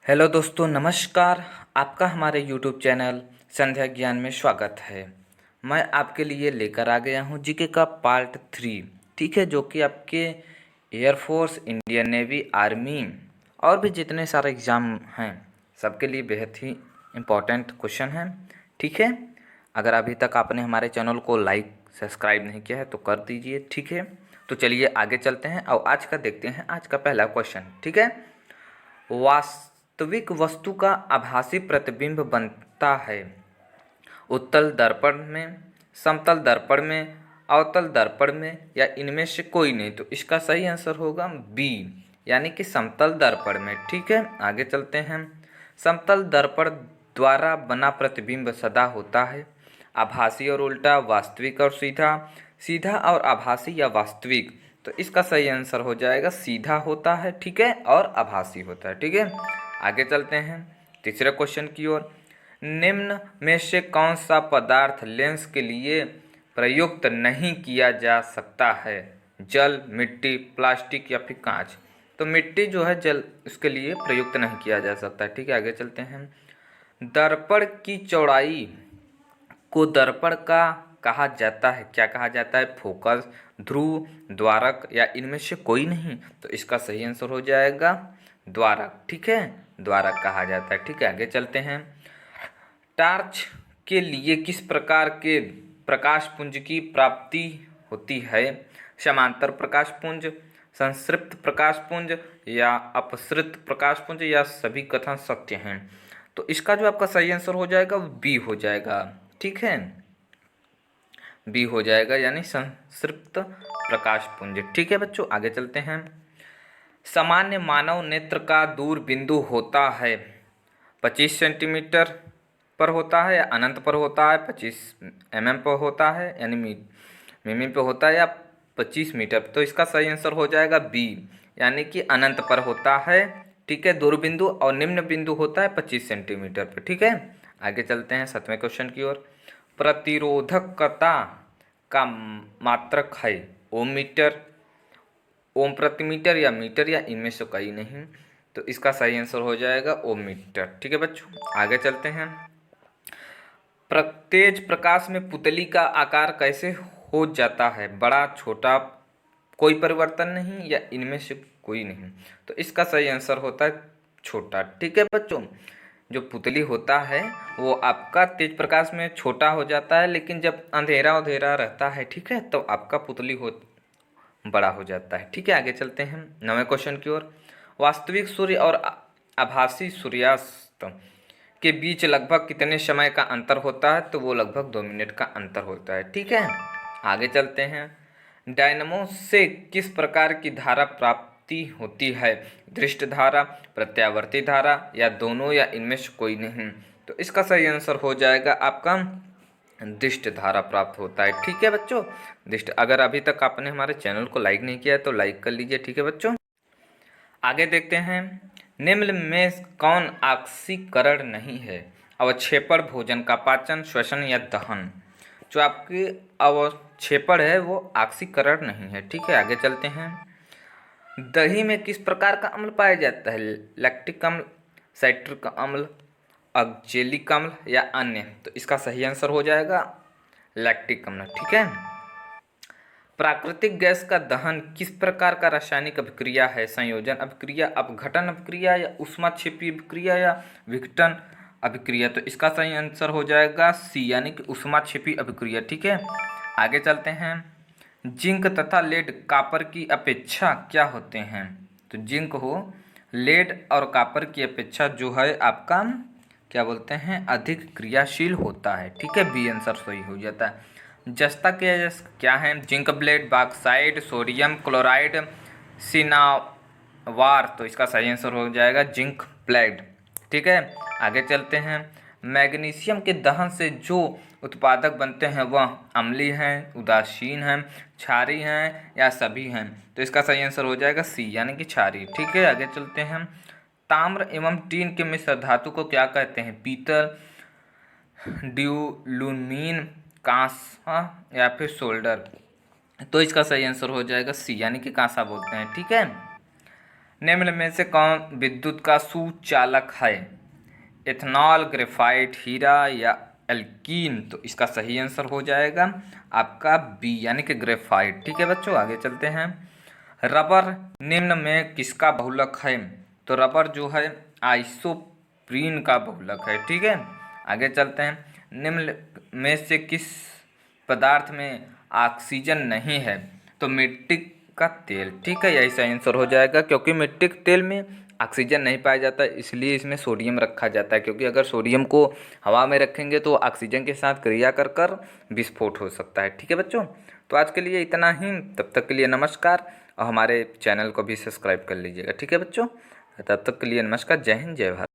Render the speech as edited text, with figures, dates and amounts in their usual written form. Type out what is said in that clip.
Hello दोस्तों, नमस्कार। आपका हमारे यूट्यूब चैनल संध्या ज्ञान में स्वागत है। मैं आपके लिए लेकर आ गया हूँ जीके का पार्ट 3। ठीक है, जो कि आपके एयरफोर्स, इंडियन नेवी, आर्मी और भी जितने सारे एग्ज़ाम हैं सबके लिए बेहद ही इम्पोर्टेंट क्वेश्चन हैं। ठीक है, अगर अभी तक आपने हमारे चैनल को लाइक सब्सक्राइब नहीं किया है तो कर दीजिए। ठीक है, तो चलिए आगे चलते हैं और आज का देखते हैं। आज का पहला क्वेश्चन, ठीक है। वास्तविक वस्तु का आभासी प्रतिबिंब बनता है उत्तल दर्पण में, समतल दर्पण में, अवतल दर्पण में या इनमें से कोई नहीं। तो इसका सही आंसर होगा बी, यानी कि समतल दर्पण में। ठीक है, आगे चलते हैं। समतल दर्पण द्वारा बना प्रतिबिंब सदा होता है आभासी और उल्टा, वास्तविक और सीधा, सीधा और आभासी या वास्तविक। तो इसका सही आंसर हो जाएगा सीधा होता है, ठीक है, और आभासी होता है। ठीक है, आगे चलते हैं तीसरे क्वेश्चन की ओर। निम्न में से कौन सा पदार्थ लेंस के लिए प्रयुक्त नहीं किया जा सकता है? जल, मिट्टी, प्लास्टिक या फिर कांच। तो मिट्टी जो है जल उसके लिए प्रयुक्त नहीं किया जा सकता। ठीक है, आगे चलते हैं। दर्पण की चौड़ाई को दर्पण का कहा जाता है, क्या कहा जाता है? फोकस, ध्रुव, द्वारक या इनमें से कोई नहीं। तो इसका सही आंसर हो जाएगा द्वारक। ठीक है, द्वारक कहा जाता है। ठीक है, आगे चलते हैं। टार्च के लिए किस प्रकार के प्रकाश पुंज की प्राप्ति होती है? समांतर प्रकाश पुंज, संतृप्त प्रकाश पुंज या अपसृत प्रकाश पुंज या सभी कथन सत्य हैं। तो इसका जो आपका सही आंसर हो जाएगा वो बी हो जाएगा। ठीक है, बी हो जाएगा, यानी संतृप्त प्रकाश पुंज। ठीक है बच्चों, आगे चलते हैं। सामान्य मानव नेत्र का दूर बिंदु होता है 25 सेंटीमीटर पर होता है या अनंत पर होता है, 25 पर होता है यानी मिमी पे होता है, या 25 मीटर। तो इसका सही आंसर हो जाएगा बी, यानी कि अनंत पर होता है। ठीक है, दूर बिंदु, और निम्न बिंदु होता है 25 सेंटीमीटर पर। ठीक है, आगे चलते हैं 7वें क्वेश्चन की ओर। प्रतिरोधकता का मात्रक है ओम मीटर, ओम प्रति मीटर या मीटर या इनमें से कहीं नहीं। तो इसका सही आंसर हो जाएगा ओम मीटर। ठीक है बच्चों, आगे चलते हैं। तेज प्रकाश में पुतली का आकार कैसे हो जाता है? बड़ा, छोटा, कोई परिवर्तन नहीं या इनमें से कोई नहीं। तो इसका सही आंसर होता है छोटा। ठीक है बच्चों, जो पुतली होता है वो आपका तेज प्रकाश में छोटा हो जाता है, लेकिन जब अंधेरा अंधेरा रहता है, ठीक है, तो आपका पुतली बड़ा हो जाता है। ठीक है, आगे चलते हैं 9वें क्वेश्चन की ओर। वास्तविक सूर्य और आभासी सूर्यास्त के बीच लगभग कितने समय का अंतर होता है? तो वो लगभग 2 मिनट का अंतर होता है। ठीक है, आगे चलते हैं। डायनमो से किस प्रकार की धारा प्राप्ति होती है? दृष्ट धारा, प्रत्यावर्ती धारा या दोनों या इनमें से कोई नहीं। तो इसका सही आंसर हो जाएगा आपका दृष्ट धारा प्राप्त होता है। ठीक है बच्चों, दृष्ट। अगर अभी तक आपने हमारे चैनल को लाइक नहीं किया है तो लाइक कर लीजिए। ठीक है बच्चों, आगे देखते हैं। निम्न में कौन ऑक्सीकरण नहीं है? अवक्षेपण, भोजन का पाचन, श्वसन या दहन। जो आपकी अवक्षेपण है वो ऑक्सीकरण नहीं है। ठीक है, आगे चलते हैं। दही में किस प्रकार का अम्ल पाया जाता है? लैक्टिक अम्ल, साइट्रिक अम्ल, ऑक्जेलिक अम्ल या अन्य। तो इसका सही आंसर हो जाएगा लैक्टिक अम्ल। ठीक है। प्राकृतिक गैस का दहन किस प्रकार का रासायनिक अभिक्रिया है? संयोजन अभिक्रिया, अपघटन अभिक्रिया या ऊष्माक्षेपी अभिक्रिया या विघटन अभिक्रिया। तो इसका सही आंसर हो जाएगा सी, यानी कि ऊष्माक्षेपी अभिक्रिया। ठीक है, आगे चलते हैं। जिंक तथा लेड कॉपर की अपेक्षा क्या होते हैं? तो जिंक हो लेड और कॉपर की अपेक्षा जो है आपका क्या बोलते हैं, अधिक क्रियाशील होता है। ठीक है, बी आंसर सही हो जाता है। जस्ता के क्या है? Zinc blende, bauxite, sodium chloride, cinnabar. तो इसका सही आंसर हो जाएगा जिंक ब्लेड। ठीक है, आगे चलते हैं। मैग्नीशियम के दहन से जो उत्पादक बनते हैं वह अम्लीय हैं, उदासीन हैं, क्षारीय हैं या सभी हैं। तो इसका सही आंसर हो जाएगा सी, यानी कि क्षारीय। ठीक है, आगे चलते हैं। ताम्र एवं टीन के मिश्र धातु को क्या कहते हैं? पीतल, ड्यूलुमीन, कांसा या फिर सोल्डर। तो इसका सही आंसर हो जाएगा सी, यानी कि कांसा बोलते हैं। ठीक है, निम्न में से कौन विद्युत का सुचालक है? इथेनॉल, ग्रेफाइट, हीरा या एल्कीन? तो इसका सही आंसर हो जाएगा आपका बी यानी कि ग्रेफाइट। ठीक है बच्चों, आगे चलते हैं। रबर निम्न में किसका बहुलक है? तो रबर जो है आइसोप्रीन का बहुलक है। ठीक है, आगे चलते हैं। निम्न में से किस पदार्थ में ऑक्सीजन नहीं है? तो मिट्टी का तेल। ठीक है, यही सही आंसर हो जाएगा, क्योंकि मिट्टी के तेल में ऑक्सीजन नहीं पाया जाता, इसलिए इसमें सोडियम रखा जाता है, क्योंकि अगर सोडियम को हवा में रखेंगे तो ऑक्सीजन के साथ क्रिया कर कर विस्फोट हो सकता है। ठीक है बच्चों, तो आज के लिए इतना ही। तब तक के लिए नमस्कार, और हमारे चैनल को भी सब्सक्राइब कर लीजिएगा। ठीक है बच्चों, तब तक के लिए नमस्कार। जय हिंद, जय भारत।